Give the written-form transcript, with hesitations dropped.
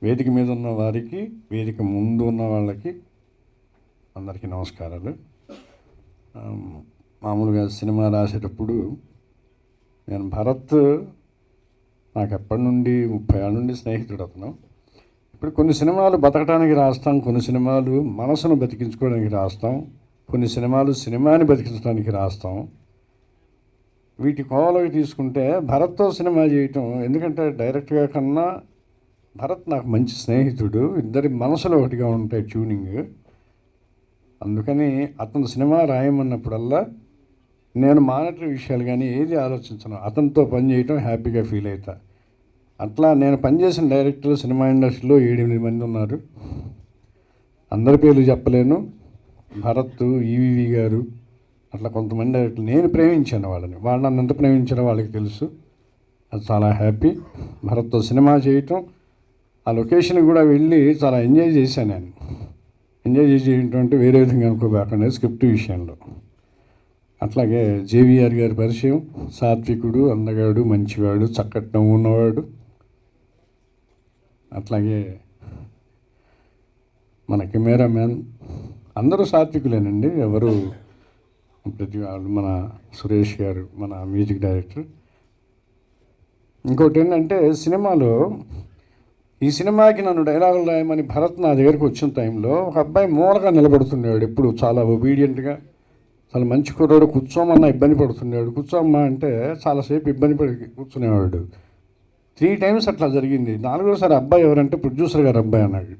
వేదిక మీద ఉన్న వారికి, వేదిక ముందు ఉన్న వాళ్ళకి అందరికీ నమస్కారాలు. మామూలుగా సినిమా రాసేటప్పుడు నేను భరత్ నాకు ఎప్పటి నుండి 30 ఏళ్ళ నుండి స్నేహితుడు అతను. ఇప్పుడు కొన్ని సినిమాలు బతకడానికి రాస్తాం, కొన్ని సినిమాలు మనసును బతికించుకోవడానికి రాస్తాం, కొన్ని సినిమాలు సినిమాని బతికించడానికి రాస్తాం. వీటి కోవలోకి తీసుకుంటే భరత్తో సినిమా చేయటం, ఎందుకంటే డైరెక్ట్గా కన్నా భరత్ నాకు మంచి స్నేహితుడు, ఇద్దరి మనసులో ఒకటిగా ఉంటాయి ట్యూనింగ్. అందుకని అతను సినిమా రాయమన్నప్పుడల్లా నేను మానిటరీ విషయాలు కానీ ఏది ఆలోచించను, అతనితో పని చేయటం హ్యాపీగా ఫీల్ అవుతా. అట్లా నేను పనిచేసిన డైరెక్టర్లు సినిమా ఇండస్ట్రీలో 7-8 మంది ఉన్నారు. అందరి పేర్లు చెప్పలేను. భరత్, ఈవీవి గారు, అట్లా కొంతమంది డైరెక్టర్లు నేను ప్రేమించాను వాళ్ళని. వాళ్ళు నన్ను ఎంత ప్రేమించారో వాళ్ళకి తెలుసు. అది చాలా హ్యాపీ భరత్తో సినిమా చేయటం. ఆ లొకేషన్కి కూడా వెళ్ళి చాలా ఎంజాయ్ చేశాను నేను. ఎంజాయ్ చేసి ఏంటంటే వేరే విధంగా అనుకోకుండా స్క్రిప్ట్ విషయంలో. అట్లాగే జేవిఆర్ గారి పరిచయం, సాత్వికుడు, అందగాడు, మంచివాడు, చక్కటి నవ్వు ఉన్నవాడు. అట్లాగే మన కెమెరామ్యాన్ అందరూ సాత్వికులేనండి, ఎవరు ప్రతి వాళ్ళు. మన సురేష్ గారు మన మ్యూజిక్ డైరెక్టర్. ఇంకోటి ఏంటంటే సినిమాలో ఈ సినిమాకి నన్ను డైలాగులు రాయమని భరత్ నా దగ్గరికి వచ్చిన టైంలో ఒక అబ్బాయి మూలగా నిలబడుతున్నాడు, ఎప్పుడు చాలా ఒబీడియంట్గా, చాలా మంచి కుర్రాడు. కూర్చోమన్నా ఇబ్బంది పడుతున్నాడు. కూర్చోమ్మా అంటే చాలాసేపు ఇబ్బంది పడి కూర్చునేవాడు. 3 times అట్లా జరిగింది. 4వసారి అబ్బాయి ఎవరంటే ప్రొడ్యూసర్ గారు అబ్బాయి అన్నాడు.